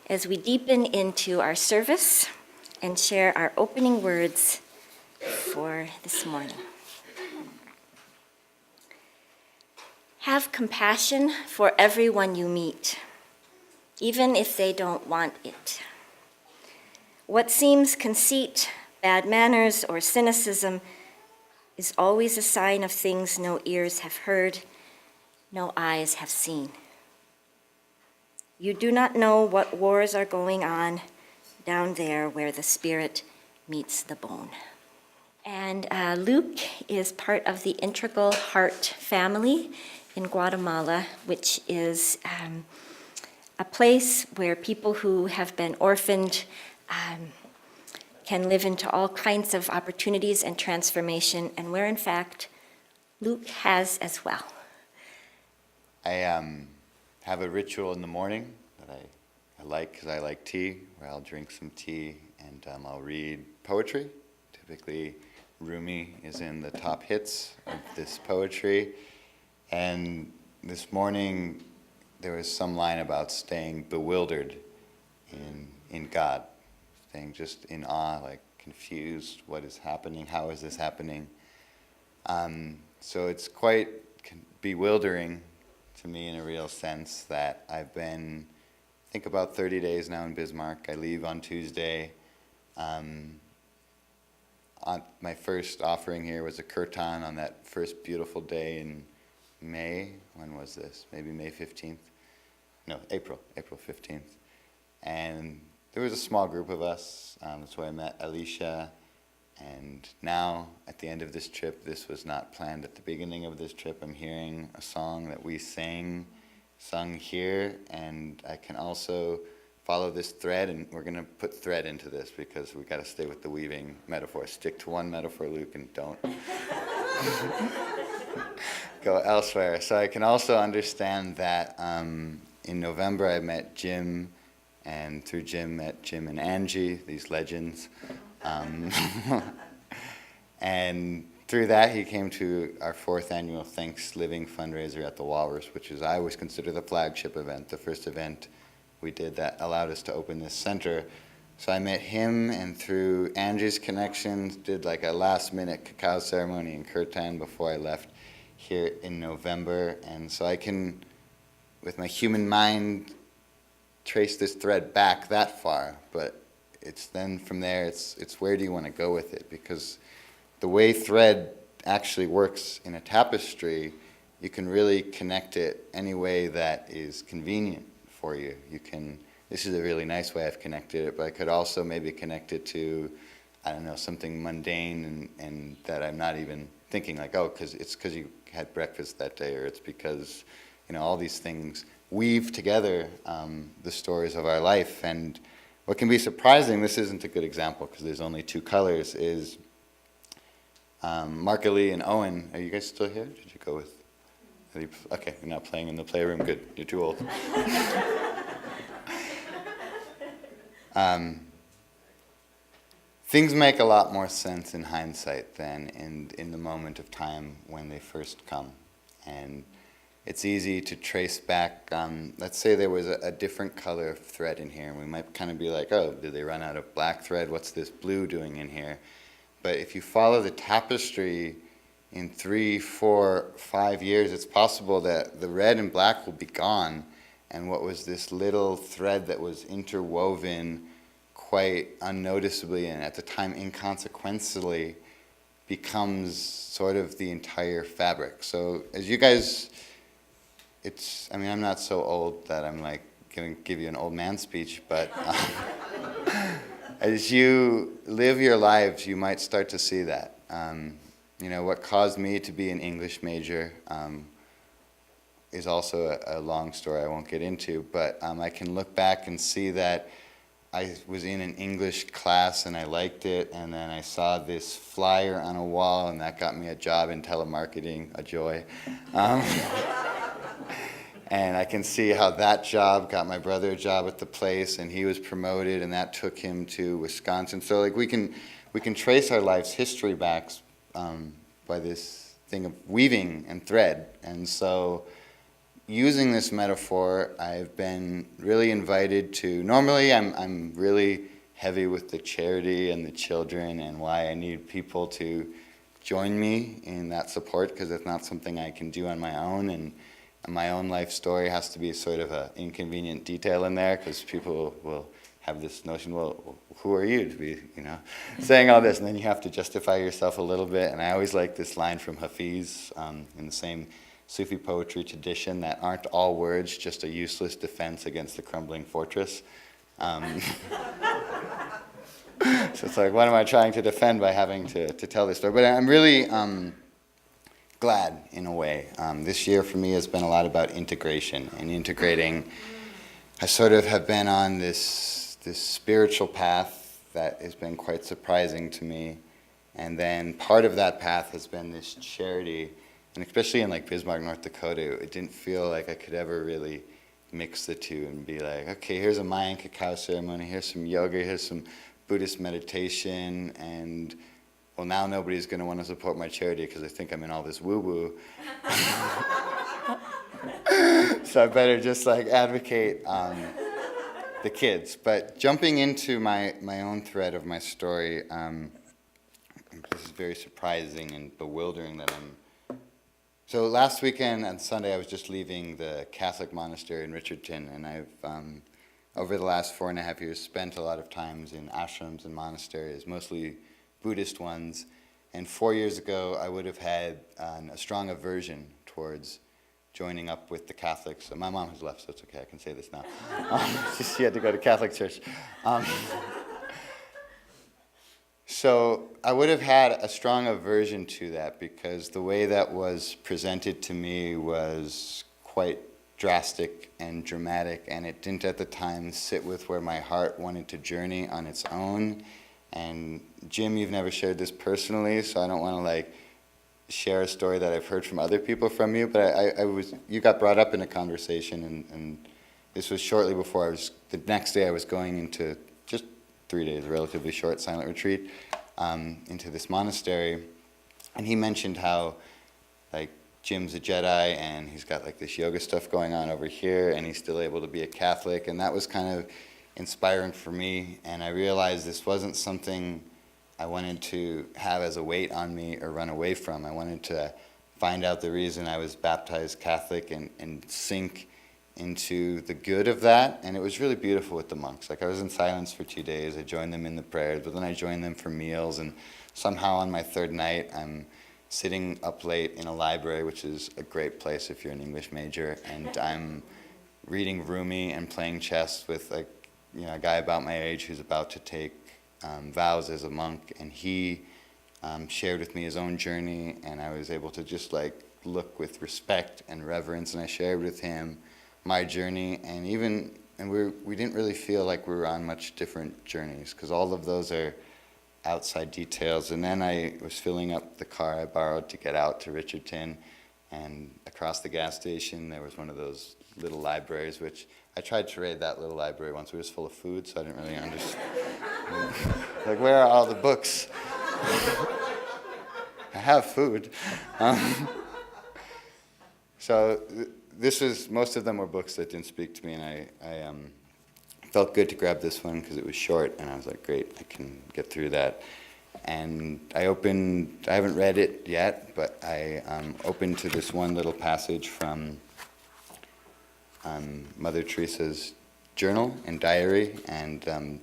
As we deepen into our service and share our opening words for this morning. Have compassion for everyone you meet, even if they don't want it. What seems conceit, bad manners, or cynicism is always a sign of things no ears have heard, no eyes have seen. You do not know what wars are going on down there where the spirit meets the bone. And Luke is part of the Integral Heart family in Guatemala, which is a place where people who have been orphaned can live into all kinds of opportunities and transformation, and where in fact Luke has as well. I have a ritual in the morning that I like because I like tea, where I'll drink some tea and I'll read poetry. Typically, Rumi is in the top hits of this poetry. And this morning, there was some line about staying bewildered in God, staying just in awe, like confused, what is happening, how is this happening? So it's quite bewildering to me in a real sense that I've been, I think about 30 days now in Bismarck. I leave on Tuesday. My first offering here was a kirtan on that first beautiful day in May. When was this? Maybe May 15th? No, April 15th. And there was a small group of us. That's where I met Alicia. And now, at the end of this trip, this was not planned at the beginning of this trip. I'm hearing a song that we sung here, and I can also follow this thread, and we're going to put thread into this because we got to stay with the weaving metaphor. Stick to one metaphor, Luke, and don't go elsewhere. So I can also understand that in November I met Jim, and through Jim met Jim and Angie, these legends. And through that, he came to our 4th annual Thanks Living fundraiser at the Walrus, which is, I always consider, the flagship event, the first event we did that allowed us to open this center. So I met him, and through Angie's connections, did like a last-minute cacao ceremony in Kirtan before I left here in November. And so I can, with my human mind, trace this thread back that far, but it's then from there, it's where do you want to go with it? Because the way thread actually works in a tapestry, you can really connect it any way that is convenient for you. This is a really nice way I've connected it, but I could also maybe connect it to, I don't know, something mundane and that I'm not even thinking like, oh, it's because you had breakfast that day, or it's because, all these things weave together the stories of our life. And what can be surprising, this isn't a good example because there's only 2 colors, is Mark-Lee and Owen. Are you guys still here? Did you go with? Okay, you're not playing in the playroom. Good, you're too old. Things make a lot more sense in hindsight than in the moment of time when they first come. And it's easy to trace back, let's say there was a different color of thread in here, and we might kind of be like, oh, did they run out of black thread? What's this blue doing in here? But if you follow the tapestry in 3, 4, 5 years, it's possible that the red and black will be gone, and what was this little thread that was interwoven quite unnoticeably and at the time inconsequentially becomes sort of the entire fabric. So as you guys, I'm not so old that I'm like going to give you an old man speech, but as you live your lives, you might start to see that. What caused me to be an English major is also a long story I won't get into, but I can look back and see that I was in an English class and I liked it, and then I saw this flyer on a wall, and that got me a job in telemarketing, a joy. And I can see how that job got my brother a job at the place, and he was promoted, and that took him to Wisconsin. So we can trace our life's history back by this thing of weaving and thread. And so, using this metaphor, I've been really invited to, normally I'm really heavy with the charity and the children and why I need people to join me in that support, because it's not something I can do on my own, and my own life story has to be sort of an inconvenient detail in there, because people will have this notion, well, who are you to be, saying all this, and then you have to justify yourself a little bit. And I always like this line from Hafiz in the same Sufi poetry tradition, that aren't all words just a useless defense against the crumbling fortress. So it's like, what am I trying to defend by having to tell this story? But I'm really glad, in a way. This year for me has been a lot about integration and integrating. I sort of have been on this spiritual path that has been quite surprising to me. And then part of that path has been this charity. And especially in like Bismarck, North Dakota, it didn't feel like I could ever really mix the two and be like, okay, here's a Mayan cacao ceremony, here's some yoga, here's some Buddhist meditation, and well, now nobody's going to want to support my charity because they think I'm in all this woo-woo. So I better just like advocate the kids. But jumping into my own thread of my story, this is very surprising and bewildering that So last weekend on Sunday, I was just leaving the Catholic monastery in Richardson, and I've, over the last 4.5 years, spent a lot of times in ashrams and monasteries, mostly Buddhist ones. And 4 years ago, I would have had a strong aversion towards joining up with the Catholics. So my mom has left, so it's okay, I can say this now. She had to go to Catholic church. So I would have had a strong aversion to that, because the way that was presented to me was quite drastic and dramatic, and it didn't at the time sit with where my heart wanted to journey on its own. And Jim, you've never shared this personally, so I don't want to like share a story that I've heard from other people from you, but you got brought up in a conversation, and this was shortly before the next day I was going into just 3 days, a relatively short silent retreat, into this monastery. And he mentioned how like Jim's a Jedi and he's got like this yoga stuff going on over here, and he's still able to be a Catholic, and that was kind of inspiring for me. And I realized this wasn't something I wanted to have as a weight on me or run away from. I wanted to find out the reason I was baptized Catholic and sink into the good of that. And it was really beautiful with the monks. Like I was in silence for 2 days. I joined them in the prayers, but then I joined them for meals. And somehow on my third night, I'm sitting up late in a library, which is a great place if you're an English major. And I'm reading Rumi and playing chess with a guy about my age who's about to take vows as a monk. And he shared with me his own journey, and I was able to just like look with respect and reverence, and I shared with him my journey, and we didn't really feel like we were on much different journeys, because all of those are outside details. And then I was filling up the car I borrowed to get out to Richardson, and across the gas station there was one of those little libraries, which I tried to raid that little library once. It was full of food, so I didn't really understand. Like, where are all the books? I have food. So most of them were books that didn't speak to me, and I felt good to grab this one because it was short, and I was like, great, I can get through that. And I haven't read it yet, but I opened to this one little passage from Mother Teresa's journal and diary, and I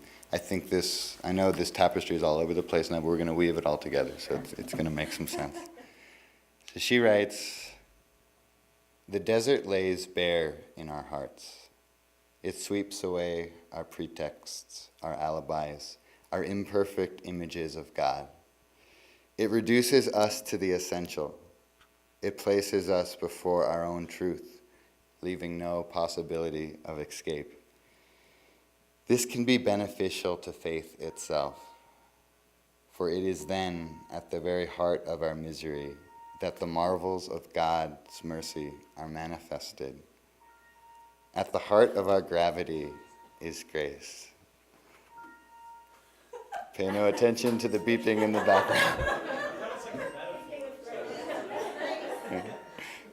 know this tapestry is all over the place now, but we're going to weave it all together, so it's going to make some sense. So she writes, "The desert lays bare in our hearts. It sweeps away our pretexts, our alibis, our imperfect images of God. It reduces us to the essential. It places us before our own truth, leaving no possibility of escape. This can be beneficial to faith itself, for it is then at the very heart of our misery that the marvels of God's mercy are manifested. At the heart of our gravity is grace." Pay no attention to the beeping in the background.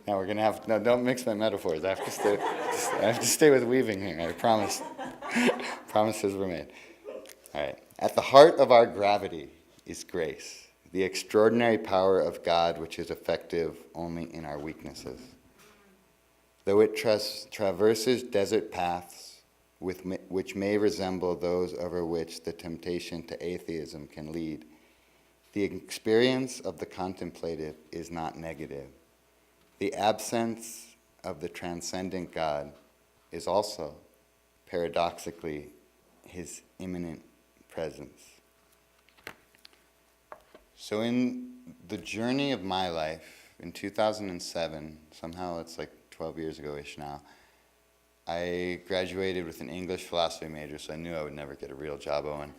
Now we're going to have, no, don't mix my metaphors. I have to stay with weaving here, I promise. Promises were made. All right. At the heart of our gravity is grace, the extraordinary power of God which is effective only in our weaknesses. Though it traverses desert paths which may resemble those over which the temptation to atheism can lead, the experience of the contemplative is not negative. The absence of the transcendent God is also, paradoxically, his immanent presence. So in the journey of my life, in 2007, somehow it's like 12 years ago-ish now, I graduated with an English philosophy major, so I knew I would never get a real job, Owen.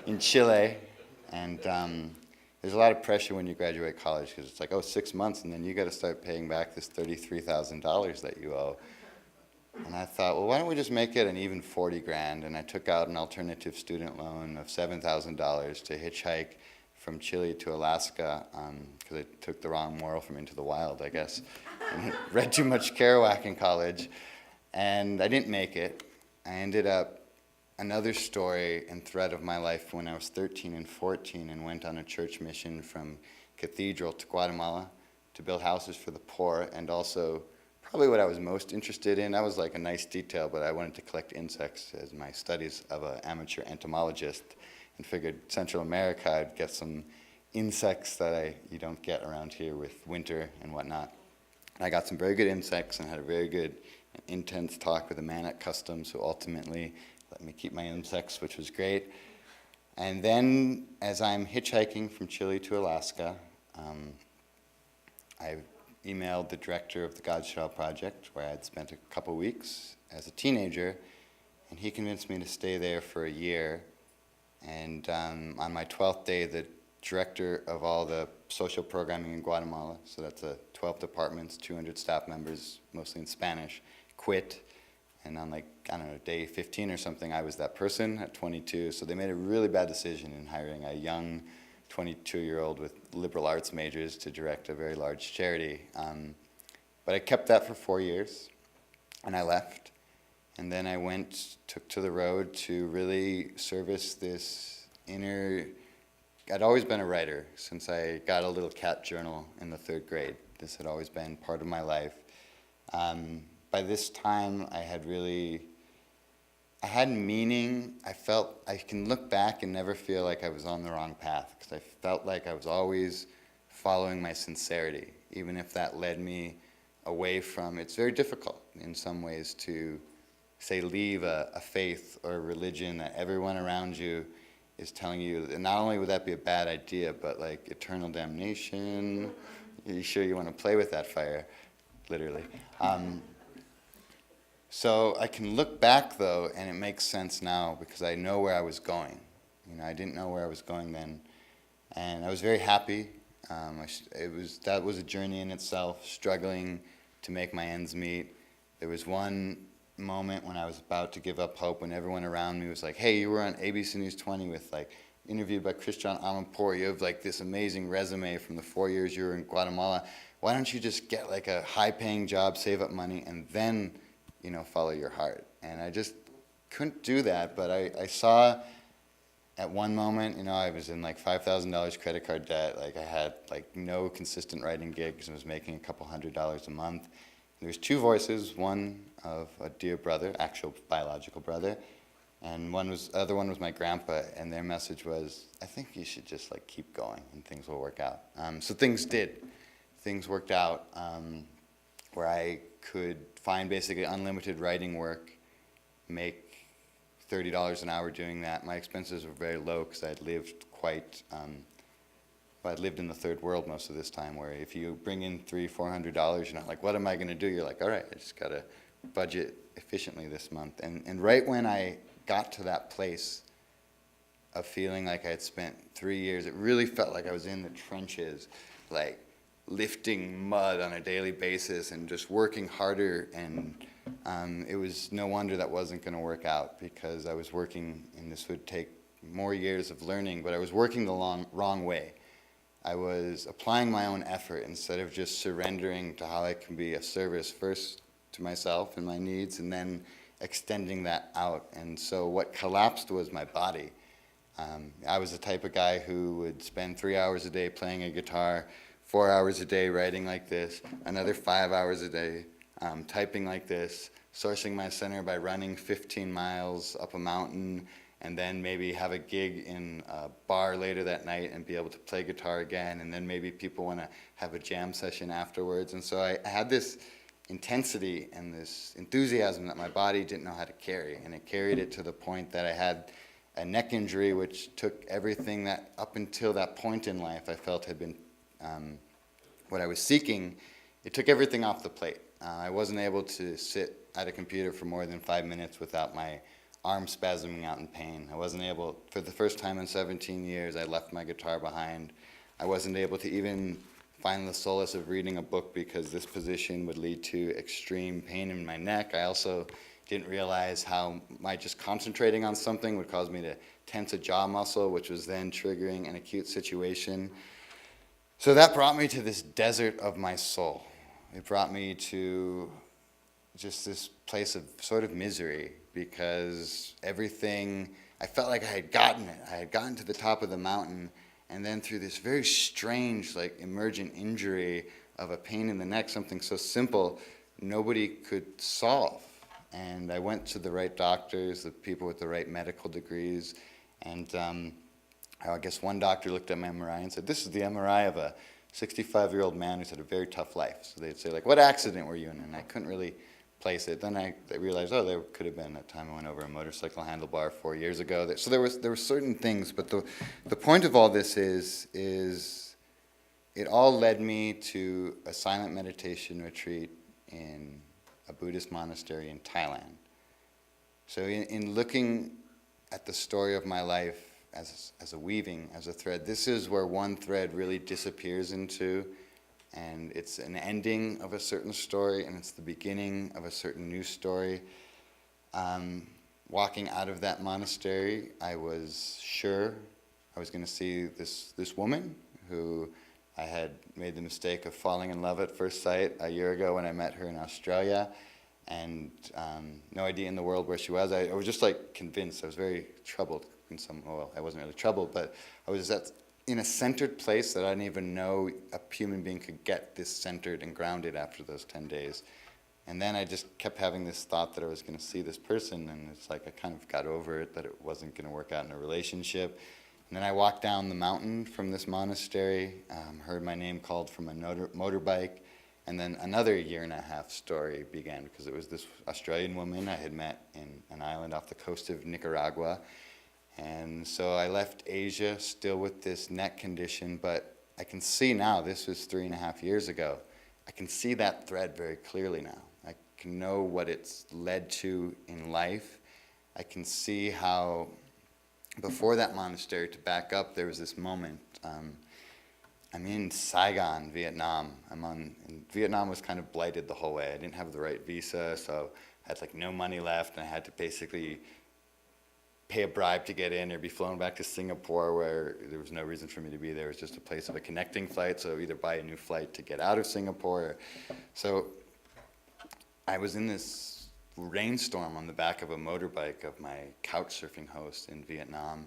In Chile, and there's a lot of pressure when you graduate college, because it's like, oh, 6 months, and then you got to start paying back this $33,000 that you owe. And I thought, well, why don't we just make it an even 40 grand? And I took out an alternative student loan of $7,000 to hitchhike from Chile to Alaska, because I took the wrong moral from Into the Wild, I guess. And read too much Kerouac in college, and I didn't make it. I ended up another story and thread of my life when I was 13 and 14 and went on a church mission from Cathedral to Guatemala to build houses for the poor, and also probably what I was most interested in, that was like a nice detail, but I wanted to collect insects as my studies of an amateur entomologist, and figured Central America I'd get some insects that you don't get around here with winter and whatnot. And I got some very good insects and had a very good intense talk with a man at customs who ultimately let me keep my insects, which was great. And then as I'm hitchhiking from Chile to Alaska, I emailed the director of the God Shell Project, where I'd spent a couple weeks as a teenager, and he convinced me to stay there for a year. And on my 12th day, the director of all the social programming in Guatemala, so that's 12 departments, 200 staff members, mostly in Spanish, quit. And on day 15 or something, I was that person at 22. So they made a really bad decision in hiring a young 22-year-old with liberal arts majors to direct a very large charity. But I kept that for 4 years, and I left. And then I took to the road to really service this inner. I'd always been a writer since I got a little cat journal in the 3rd grade. This had always been part of my life. By this time, I had meaning. I felt I can look back and never feel like I was on the wrong path, because I felt like I was always following my sincerity, even if that led me away from. It's very difficult in some ways to, say, leave a faith or a religion that everyone around you is telling you, and not only would that be a bad idea, but like eternal damnation. Are you sure you want to play with that fire? Literally. So I can look back, though, and it makes sense now because I know where I was going. I didn't know where I was going then, and I was very happy. That was a journey in itself, struggling to make my ends meet. There was one moment when I was about to give up hope, when everyone around me was like, "Hey, you were on ABC News 20 with interviewed by Christian Amanpour. You have this amazing resume from the 4 years you were in Guatemala. Why don't you just get a high-paying job, save up money, and then follow your heart?" And I just couldn't do that, but I saw at one moment, I was in $5,000 credit card debt. I had no consistent writing gigs and was making a couple $100s a month. And there was 2 voices, one of a dear brother, actual biological brother, and the other one was my grandpa, and their message was, "I think you should just keep going and things will work out." So things did. Things worked out where I could find basically unlimited writing work, make $30 an hour doing that. My expenses were very low because I'd lived I'd lived in the 3rd world most of this time, where if you bring in $300-400, you're not like, what am I going to do? You're like, all right, I just got to budget efficiently this month. And right when I got to that place of feeling like I had spent 3 years, it really felt like I was in the trenches, lifting mud on a daily basis and just working harder, and it was no wonder that wasn't going to work out, because I was working, and this would take more years of learning, but I was working the wrong way. I was applying my own effort instead of just surrendering to how I can be of service first to myself and my needs, and then extending that out. And so what collapsed was my body. I was the type of guy who would spend 3 hours a day playing a guitar, 4 hours a day writing like this, another 5 hours a day typing like this, sourcing my center by running 15 miles up a mountain, and then maybe have a gig in a bar later that night and be able to play guitar again, and then maybe people want to have a jam session afterwards. And so I had this intensity and this enthusiasm that my body didn't know how to carry, and it carried it to the point that I had a neck injury which took everything that up until that point in life I felt had been what I was seeking. It took everything off the plate. I wasn't able to sit at a computer for more than 5 minutes without my arm spasming out in pain. I wasn't able, for the first time in 17 years, I left my guitar behind. I wasn't able to even find the solace of reading a book because this position would lead to extreme pain in my neck. I also didn't realize how my just concentrating on something would cause me to tense a jaw muscle, which was then triggering an acute situation. So that brought me to this desert of my soul. It brought me to just this place of sort of misery, because everything, I felt like I had gotten it. I had gotten to the top of the mountain, and then through this very strange, like, emergent injury of a pain in the neck, something so simple, nobody could solve. And I went to the right doctors, the people with the right medical degrees, and I guess one doctor looked at my MRI and said, "This is the MRI of a 65-year-old man who's had a very tough life." So they'd say, like, "What accident were you in?" And I couldn't really place it. Then I realized, oh, there could have been a time I went over a motorcycle handlebar 4 years ago. So there were certain things, but the point of all this is it all led me to a silent meditation retreat in a Buddhist monastery in Thailand. So in looking at the story of my life as a weaving, as a thread, this is where one thread really disappears into, and it's an ending of a certain story, and it's the beginning of a certain new story. Walking out of that monastery, I was sure I was going to see this woman who I had made the mistake of falling in love at first sight a year ago when I met her in Australia, and no idea in the world where she was. I was just like convinced. I was very troubled in well, I wasn't really troubled, but I was in a centered place that I didn't even know a human being could get this centered and grounded after those 10 days. And then I just kept having this thought that I was going to see this person, and it's like I kind of got over it, that it wasn't going to work out in a relationship. And then I walked down the mountain from this monastery, heard my name called from a motorbike, and then another 1.5-year story began, because it was this Australian woman I had met in an island off the coast of Nicaragua. And so I left Asia still with this neck condition, but I can see now, this was 3.5 years ago, I can see that thread very clearly now. I can know what it's led to in life. I can see how before that monastery, to back up, there was this moment. I'm in Saigon, Vietnam. And Vietnam was kind of blighted the whole way. I didn't have the right visa, so I had like no money left, and I had to basically pay a bribe to get in or be flown back to Singapore, where there was no reason for me to be there. It was just a place of a connecting flight, so either buy a new flight to get out of Singapore. So I was in this rainstorm on the back of a motorbike of my couch surfing host in Vietnam.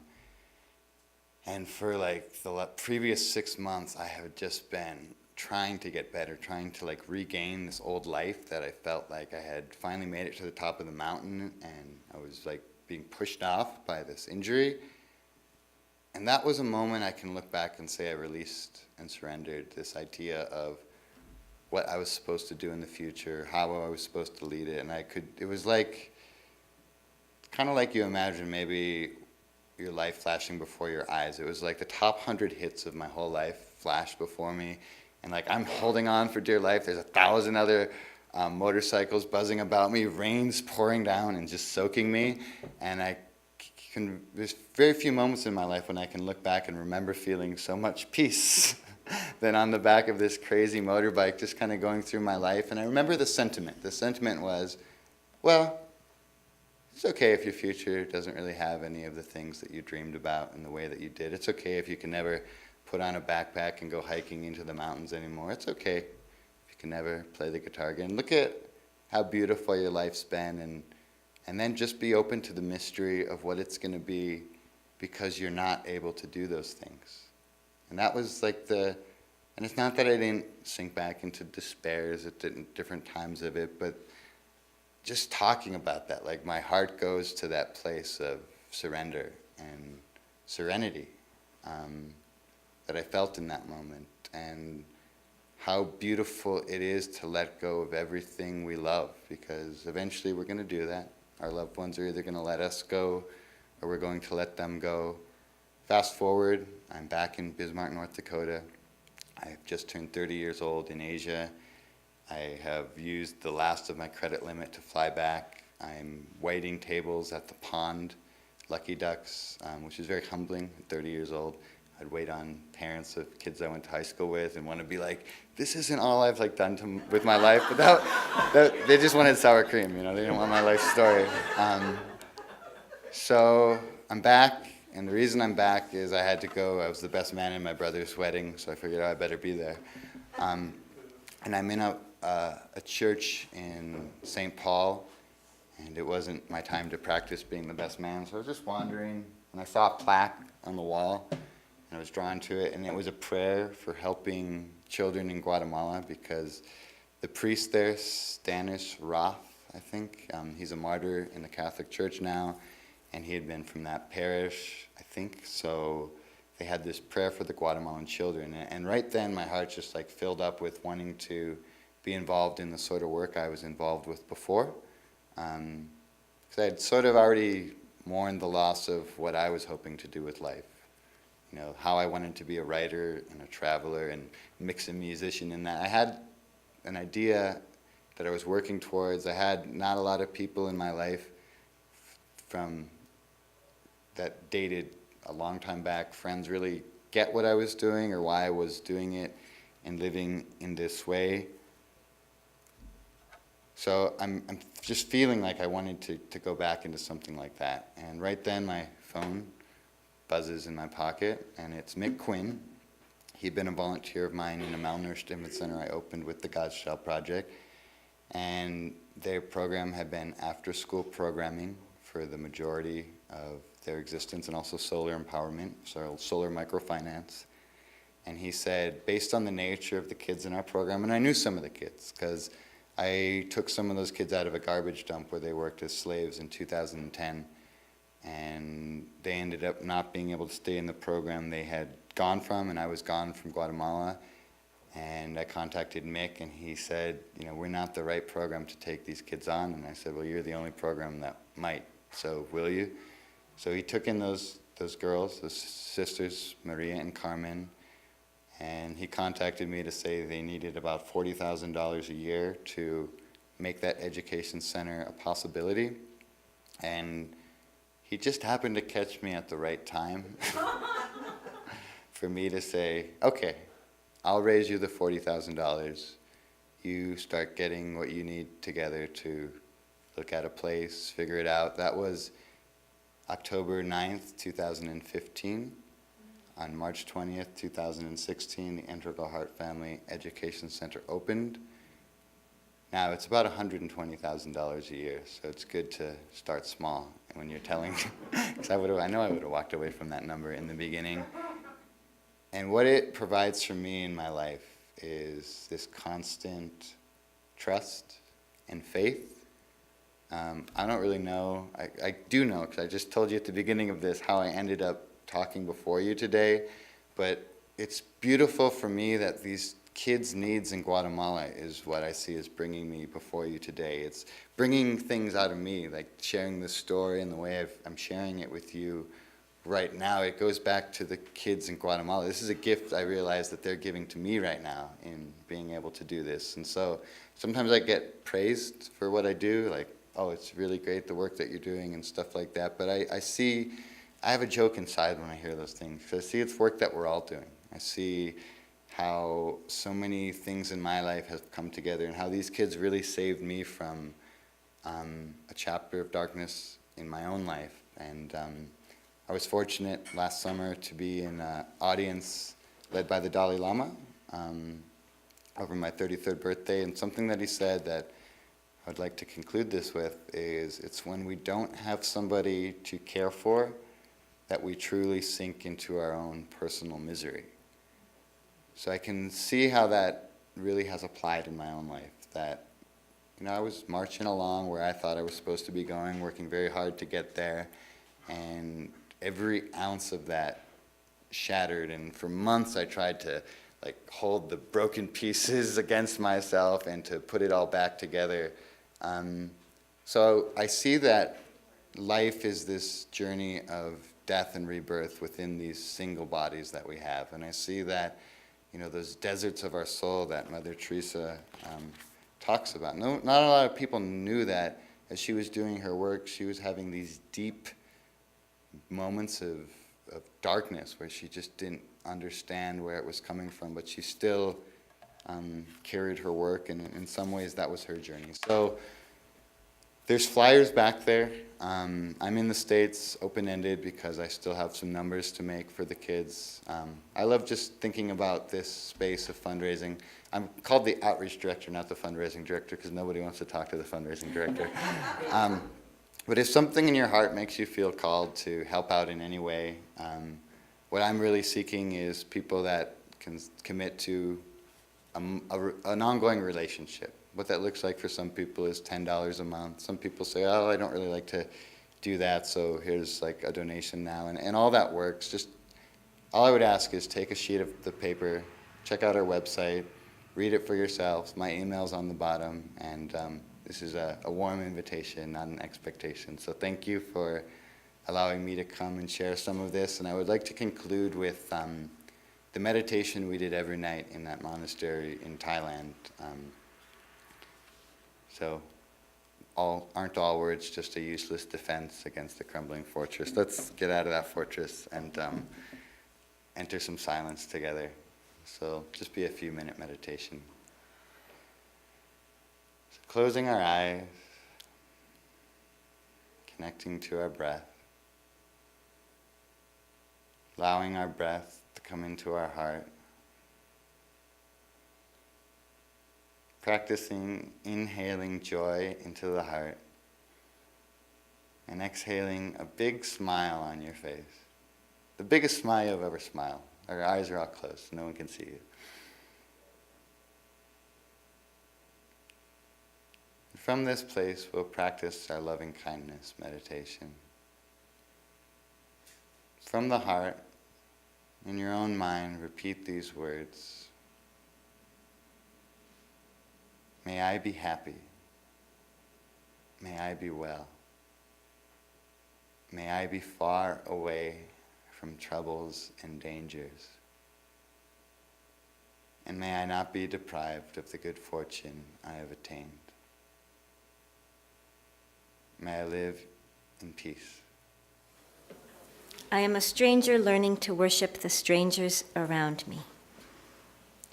And for like the previous 6 months, I have just been trying to get better, trying to like regain this old life that I felt like I had finally made it to the top of the mountain, and I was like being pushed off by this injury. And that was a moment I can look back and say I released and surrendered this idea of what I was supposed to do in the future, how I was supposed to lead it. And it was like, kind of like you imagine maybe your life flashing before your eyes. It was like the top 100 hits of my whole life flashed before me. And like, I'm holding on for dear life. There's 1,000 other motorcycles buzzing about me, rain's pouring down and just soaking me. And there's very few moments in my life when I can look back and remember feeling so much peace than on the back of this crazy motorbike, just kind of going through my life. And I remember the sentiment. The sentiment was, well, it's okay if your future doesn't really have any of the things that you dreamed about in the way that you did. It's okay if you can never put on a backpack and go hiking into the mountains anymore. It's okay if you can never play the guitar again. Look at how beautiful your life's been, and then just be open to the mystery of what it's going to be because you're not able to do those things. And that was like and it's not that I didn't sink back into despairs at different times of it, but just talking about that, like my heart goes to that place of surrender and serenity that I felt in that moment, and how beautiful it is to let go of everything we love, because eventually we're going to do that. Our loved ones are either going to let us go or we're going to let them go. Fast forward, I'm back in Bismarck, North Dakota. I've just turned 30 years old in Asia. I have used the last of my credit limit to fly back. I'm waiting tables at the pond, Lucky Ducks, which is very humbling at 30 years old. I'd wait on parents of kids I went to high school with and want to be like, this isn't all I've done with my life. But they just wanted sour cream, They didn't want my life story. So I'm back, and the reason I'm back is I had to go. I was the best man in my brother's wedding, so I figured I better be there. And I'm in a church in St. Paul, and it wasn't my time to practice being the best man, so I was just wandering, and I saw a plaque on the wall, and I was drawn to it, and it was a prayer for helping children in Guatemala, because the priest there, Stanis Roth, I think, he's a martyr in the Catholic Church now, and he had been from that parish, I think, so they had this prayer for the Guatemalan children, and right then my heart just filled up with wanting to be involved in the sort of work I was involved with before, because I had sort of already mourned the loss of what I was hoping to do with life. How I wanted to be a writer and a traveler and mix a musician in that. I had an idea that I was working towards. I had not a lot of people in my life from that dated a long time back, friends really get what I was doing or why I was doing it and living in this way. So I'm just feeling like I wanted to go back into something like that. And right then my phone buzzes in my pocket, and it's Mick Quinn. He'd been a volunteer of mine in a malnourished infant center I opened with the God's Child Project. And their program had been after-school programming for the majority of their existence, and also solar empowerment, so solar microfinance. And he said, based on the nature of the kids in our program, and I knew some of the kids, because I took some of those kids out of a garbage dump where they worked as slaves in 2010, and they ended up not being able to stay in the program they had gone from, and I was gone from Guatemala. And I contacted Mick, and he said, we're not the right program to take these kids on. And I said, well, you're the only program that might, so will you? So he took in those girls, those sisters, Maria and Carmen, and he contacted me to say they needed about $40,000 a year to make that education center a possibility. And he just happened to catch me at the right time for me to say, okay, I'll raise you the $40,000. You start getting what you need together to look at a place, figure it out. That was October 9th, 2015. On March 20th, 2016, the Integral Heart Family Education Center opened. Now, it's about $120,000 a year, so it's good to start small when you're telling, because I know I would have walked away from that number in the beginning. And what it provides for me in my life is this constant trust and faith. I don't really know, I do know, because I just told you at the beginning of this how I ended up talking before you today, but it's beautiful for me that these kids' needs in Guatemala is what I see as bringing me before you today. It's bringing things out of me, like sharing this story and the way I'm sharing it with you right now. It goes back to the kids in Guatemala. This is a gift I realize that they're giving to me right now in being able to do this. And so sometimes I get praised for what I do, like, oh, it's really great the work that you're doing and stuff like that. But I have a joke inside when I hear those things, because I see it's work that we're all doing. I see how so many things in my life have come together and how these kids really saved me from a chapter of darkness in my own life. And I was fortunate last summer to be in an audience led by the Dalai Lama over my 33rd birthday. And something that he said that I'd like to conclude this with is, it's when we don't have somebody to care for that we truly sink into our own personal misery. So I can see how that really has applied in my own life, that I was marching along where I thought I was supposed to be going, working very hard to get there, and every ounce of that shattered. And for months I tried to hold the broken pieces against myself and to put it all back together. So I see that life is this journey of death and rebirth within these single bodies that we have. And I see that, those deserts of our soul that Mother Teresa talks about. No, not a lot of people knew that as she was doing her work, she was having these deep moments of darkness where she just didn't understand where it was coming from, but she still carried her work, and in some ways that was her journey. So there's flyers back there. I'm in the States, open-ended, because I still have some numbers to make for the kids. I love just thinking about this space of fundraising. I'm called the outreach director, not the fundraising director, because nobody wants to talk to the fundraising director. But if something in your heart makes you feel called to help out in any way, what I'm really seeking is people that can commit to an ongoing relationship. What that looks like for some people is $10 a month. Some people say, oh, I don't really like to do that, so here's a donation now. And all that works. Just all I would ask is take a sheet of the paper, check out our website, read it for yourselves. My email's on the bottom, and this is a warm invitation, not an expectation. So thank you for allowing me to come and share some of this. And I would like to conclude with the meditation we did every night in that monastery in Thailand. So aren't all words just a useless defense against the crumbling fortress? Let's get out of that fortress and enter some silence together. So just be a few-minute meditation. So closing our eyes, connecting to our breath, allowing our breath to come into our heart, practicing inhaling joy into the heart and exhaling a big smile on your face. The biggest smile you've ever smiled. Our eyes are all closed, so no one can see you. From this place, we'll practice our loving kindness meditation. From the heart, in your own mind, repeat these words. May I be happy. May I be well. May I be far away from troubles and dangers. And may I not be deprived of the good fortune I have attained. May I live in peace. I am a stranger learning to worship the strangers around me.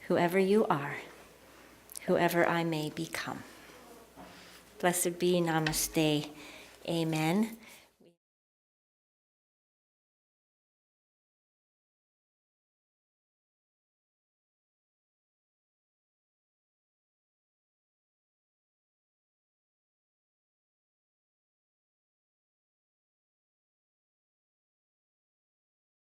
Whoever you are, whoever I may become. Blessed be, namaste, amen.